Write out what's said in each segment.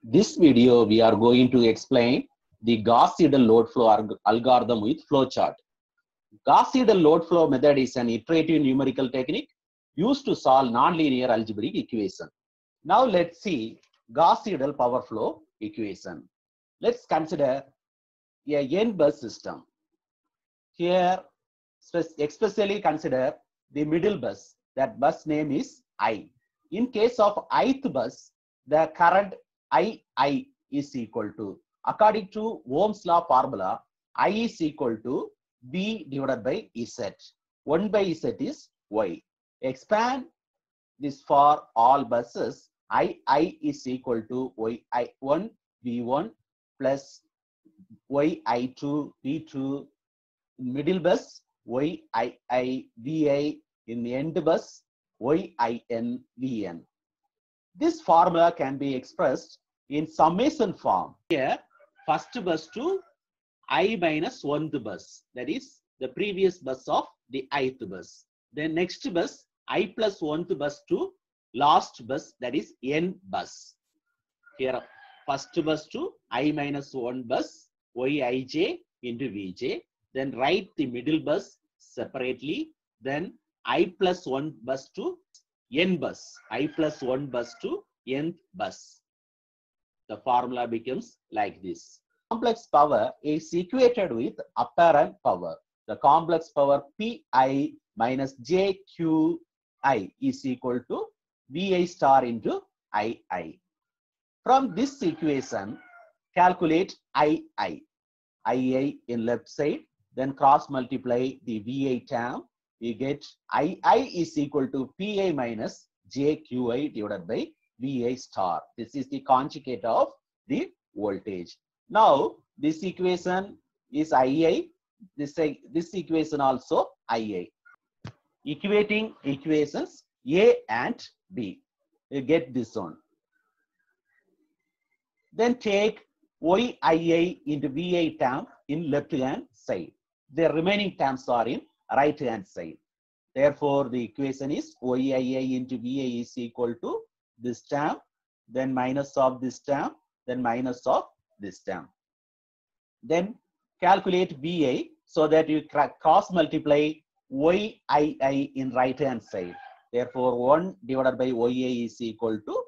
This video we are going to explain the Gauss-Seidel load flow algorithm with flowchart. Gauss-Seidel load flow method is an iterative numerical technique used to solve nonlinear algebraic equation. Now let's see Gauss-Seidel power flow equation. Let's consider a n-bus system. Here, especially consider the middle bus. That bus name is I. In case of ith bus, the current I is equal to, according to Ohm's law formula, I is equal to V divided by Z. 1 by Z is Y. Expand this for all buses. I is equal to YI1 V1 plus YI2 V2 in middle bus, YII VI in the end bus, YIN VN. This formula can be expressed in summation form. Here, first bus to I minus 1th bus, that is the previous bus of the ith bus. Then next bus, I plus 1th bus to last bus, that is n bus. Here, first bus to I minus 1 bus, Yij into Vj. Then write the middle bus separately. Then I plus 1 bus to n bus. I plus 1 bus to nth bus. The formula becomes like this. Complex power is equated with apparent power. The complex power Pi minus JQi is equal to Vi star into Ii. From this equation, calculate Ii in left side, then cross multiply the Vi term. We get Ii is equal to Pi minus JQi divided by Vi star. This is the conjugate of the voltage. Now, this equation is Ii. This equation also Ii. Equating equations A and B. You get this one. Then take Yii into Vi term in left hand side. The remaining terms are in right hand side. Therefore, the equation is Yii into Vi is equal to this term, then minus of this term, then minus of this term. Then calculate Vi so that you cross multiply Yii in right hand side. Therefore, 1 divided by Yi is equal to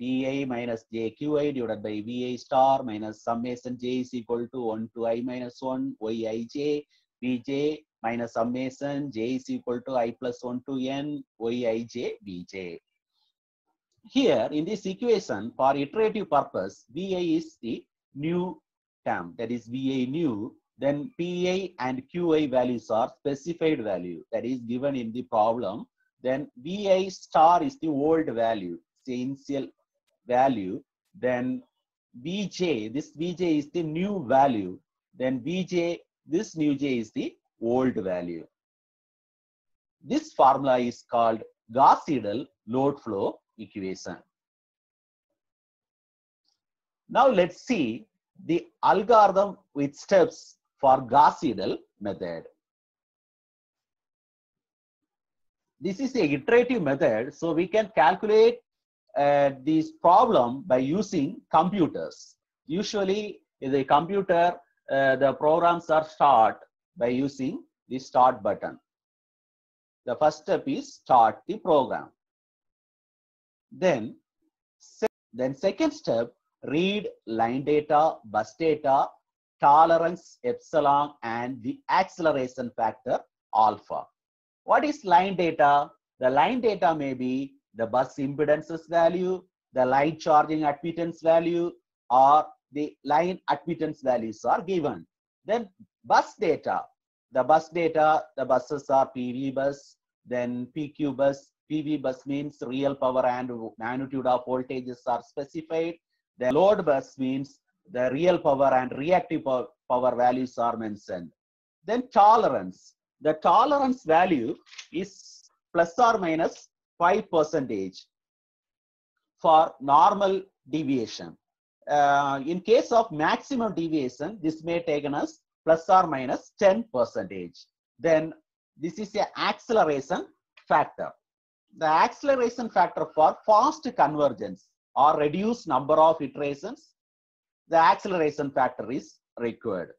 Pi minus JQi divided by Vi star minus summation j is equal to 1 to I minus 1 Yij Vj minus summation j is equal to I plus 1 to n Yij Vj. Here in this equation, for iterative purpose, Vi is the new term, that is Vi new. Then Pi and Qi values are specified value, that is given in the problem. Then Vi star is the old value, the initial value. Then Vj, this Vj is the new value. Then Vj, this new j is the old value. This formula is called Gauss-Seidel load flow equation. Now let's see the algorithm with steps for Gauss-Seidel method. This is a iterative method, so we can calculate this problem by using computers. Usually in the computer, the programs are start by using the start button. The first step is start the program. Then second step, read line data, bus data, tolerance epsilon, and the acceleration factor alpha. What is line data? The line data may be the bus impedances value, the line charging admittance value, or the line admittance values are given. Then bus data. The buses are PV bus, then PQ bus. PV bus means real power and magnitude of voltages are specified. The load bus means the real power and reactive power values are mentioned. Then tolerance. The tolerance value is plus or minus 5% for normal deviation. In case of maximum deviation, this may taken as plus or minus 10%. Then this is the acceleration factor. The acceleration factor for fast convergence. or reduce number of iterations, the acceleration factor is required.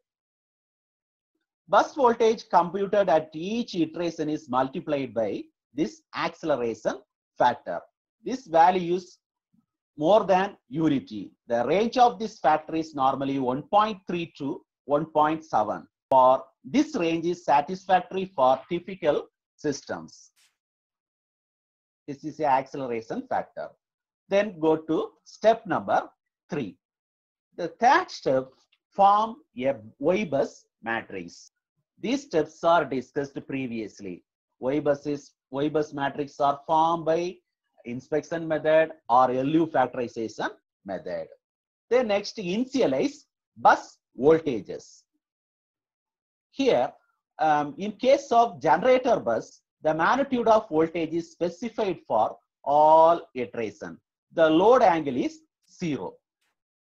Bus voltage computed at each iteration is multiplied by this acceleration factor. This value is more than unity. The range of this factor is normally 1.3 to 1.7. For this range is satisfactory for typical systems. This is the acceleration factor. Then go to step number 3. The third step, form a Y-bus matrix. These steps are discussed previously. Y-bus matrix are formed by inspection method or LU factorization method. Then next, initialize bus voltages. Here, in case of generator bus, the magnitude of voltage is specified for all iteration. The load angle is 0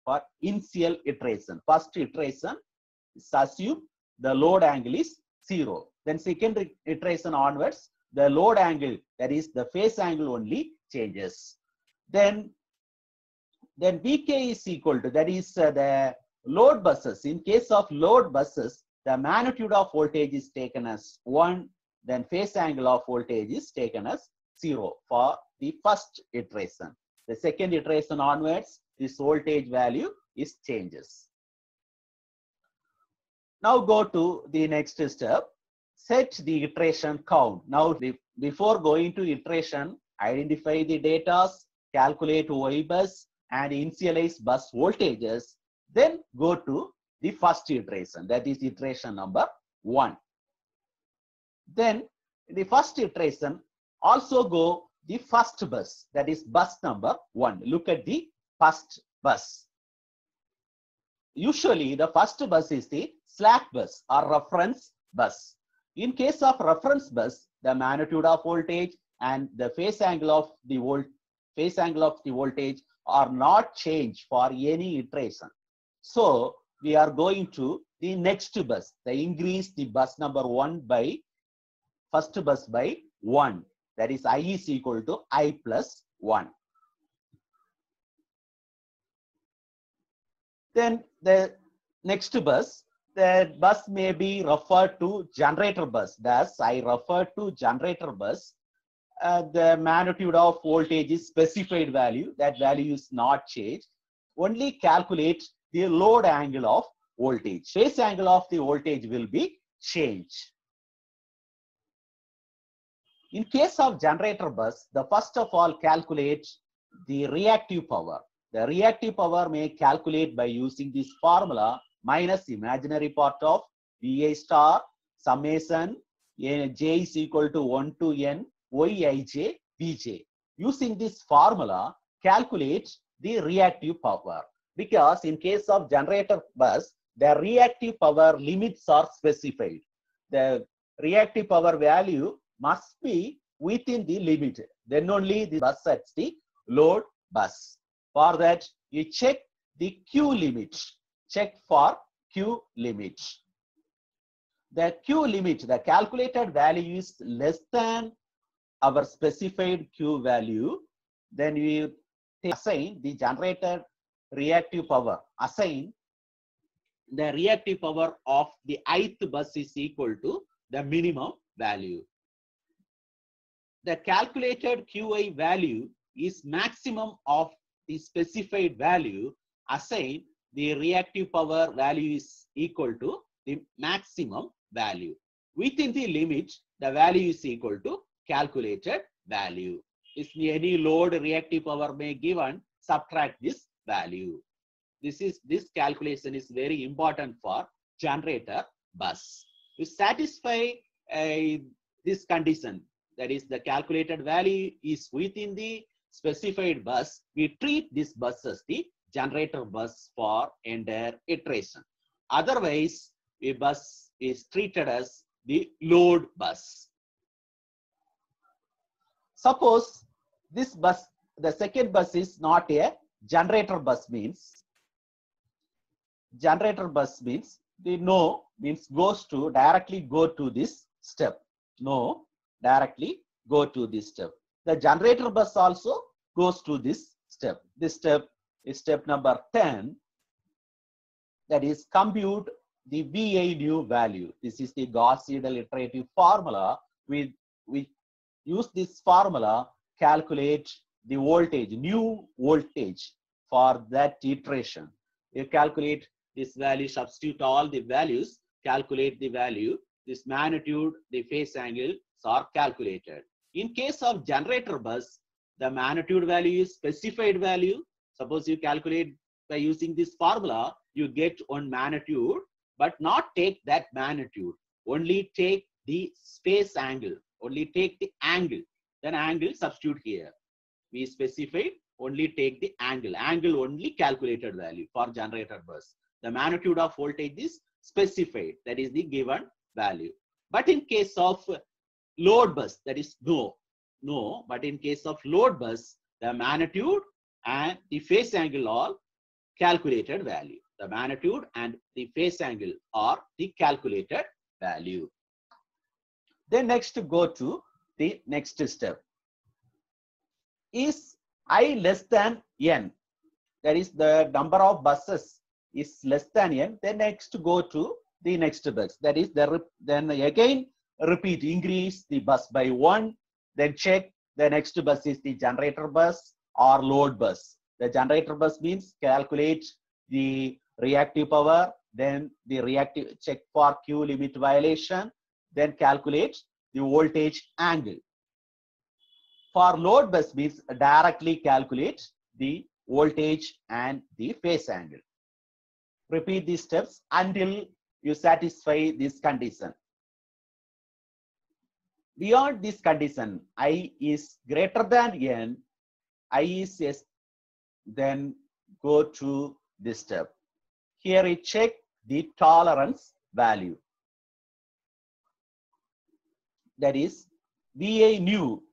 for initial iteration. First iteration is assume the load angle is 0. Then second iteration onwards, the load angle, that is the phase angle only changes. Then VK is equal to, that is the load buses. In case of load buses, the magnitude of voltage is taken as 1, then phase angle of voltage is taken as 0 for the first iteration. The second iteration onwards, this voltage value is changes. Now go to the next step, set the iteration count. Now before going to iteration, identify the data, calculate Y-bus and initialize bus voltages. Then go to the first iteration, that is iteration number 1. Then the first iteration also go the first bus, that is bus number 1. Look at the first bus. Usually the first bus is the slack bus or reference bus. In case of reference bus, the magnitude of voltage and the phase angle of the voltage are not changed for any iteration. So we are going to the next bus. They increase the bus number 1 by first bus by 1. That is I is equal to I plus 1. Then the next bus, the bus may be referred to generator bus. Thus, I refer to generator bus. The magnitude of voltage is specified value. That value is not changed. Only calculate the load angle of voltage. Phase angle of the voltage will be changed. In case of generator bus, the first of all calculate the reactive power. The reactive power may calculate by using this formula minus imaginary part of VA star summation J is equal to 1 to N Yij Vj. Using this formula, calculate the reactive power. Because in case of generator bus, the reactive power limits are specified. The reactive power value must be within the limit. Then only the bus sets the load bus. For that, you check the Q limit. Check for Q limit. The Q limit, the calculated value is less than our specified Q value. Then we assign the generated reactive power. Assign the reactive power of the ith bus is equal to the minimum value. The calculated QI value is maximum of the specified value. Assign the reactive power value is equal to the maximum value. Within the limit, the value is equal to calculated value. If any load reactive power may given, subtract this value. This calculation is very important for generator bus. To satisfy this condition, that is the calculated value is within the specified bus, we treat this bus as the generator bus for entire iteration. Otherwise, a bus is treated as the load bus. Suppose this bus, the second bus is not a generator bus, means the no means goes to directly go to this step. No, directly go to this step. The generator bus also goes to this step. This step is step number 10. That is compute the VA new value. This is the Gauss-Seidel iterative formula. We use this formula, calculate the voltage, new voltage for that iteration. You calculate this value, substitute all the values, calculate the value. This magnitude, the phase angles are calculated. In case of generator bus, the magnitude value is specified value. Suppose you calculate by using this formula, you get one magnitude, but not take that magnitude. Only take the phase angle. Only take the angle. Then angle substitute here. We specified only take the angle. Angle only calculated value for generator bus. The magnitude of voltage is specified. That is the given value. But in case of load bus, that is no. But in case of load bus, the magnitude and the phase angle are calculated value. The magnitude and the phase angle are the calculated value. Then next go to the next step. Is I less than n, that is the number of buses is less than n, then next go to the next bus. That is then again repeat, increase the bus by 1, then check the next bus is the generator bus or load bus. The generator bus means calculate the reactive power, then the reactive, check for Q limit violation, then calculate the voltage angle. For load bus means directly calculate the voltage and the phase angle. Repeat these steps until you satisfy this condition. Beyond this condition, I is greater than n, I is yes, then go to this step. Here we check the tolerance value. That is VA new,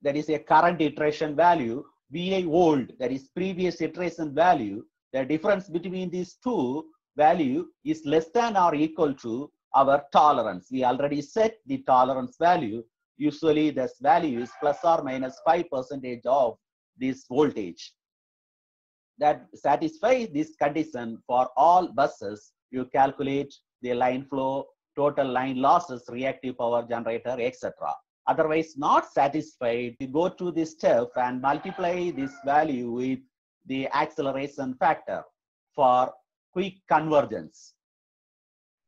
that is a current iteration value, VA old, that is previous iteration value. The difference between these two value is less than or equal to our tolerance. We already set the tolerance value. Usually this value is plus or minus 5% of this voltage. That satisfies this condition for all buses. You calculate the line flow, total line losses, reactive power generator, etc. Otherwise not satisfied, you go to this step and multiply this value with the acceleration factor for quick convergence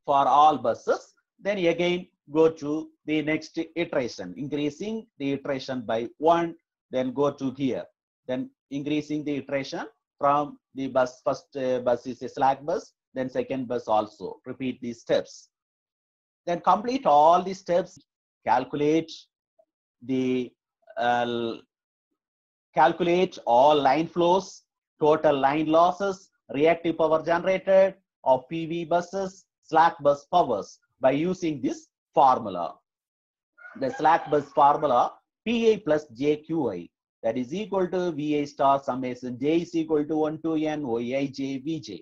for all buses. Then again go to the next iteration, increasing the iteration by 1, then go to here, then increasing the iteration from the bus. First bus is a slack bus, then second bus also. Repeat these steps. Then complete all the steps, calculate the calculate all line flows, total line losses, reactive power generated of PV buses, slack bus powers by using this formula. The slack bus formula PA plus JQI, that is equal to VA star summation J is equal to 1 to N OIJ VJ.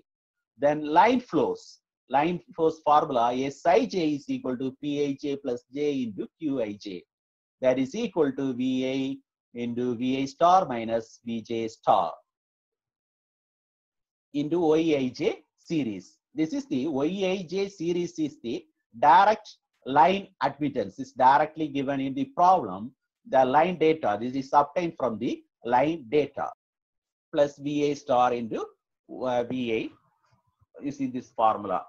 Then line flows formula Sij is equal to Pij plus J into Qij, that is equal to VA into VA star minus VJ star into OIJ series. This is the OIJ series is the direct line admittance, is directly given in the problem. The line data, this is obtained from the line data, plus VA star into VA, you see this formula.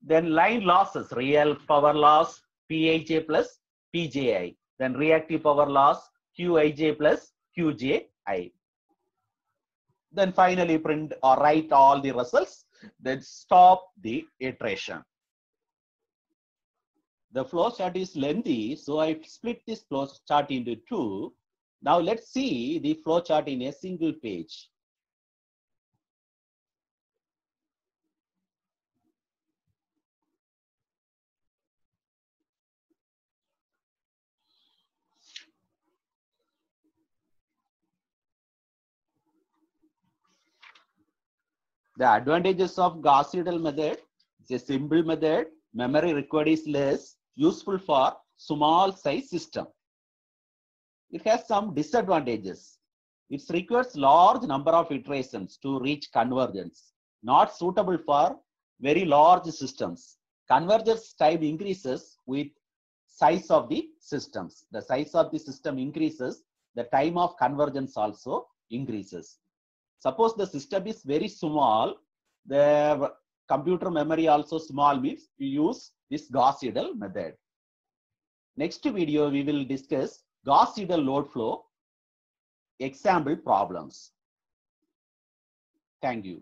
Then line losses, real power loss Pij plus Pji, then reactive power loss Qij plus Qji. Then finally print or write all the results, then stop the iteration. The flow chart is lengthy, so I split this flow chart into two. Now let's see the flow chart in a single page. The advantages of Gauss-Seidel method: it's a simple method, memory required is less, useful for small size system. It has some disadvantages. It requires large number of iterations to reach convergence, not suitable for very large systems. Convergence time increases with size of the systems. The size of the system increases, the time of convergence also increases. Suppose the system is very small, the computer memory also small, means you use this Gauss-Seidel method. Next video we will discuss Gauss-Seidel load flow example problems. Thank you.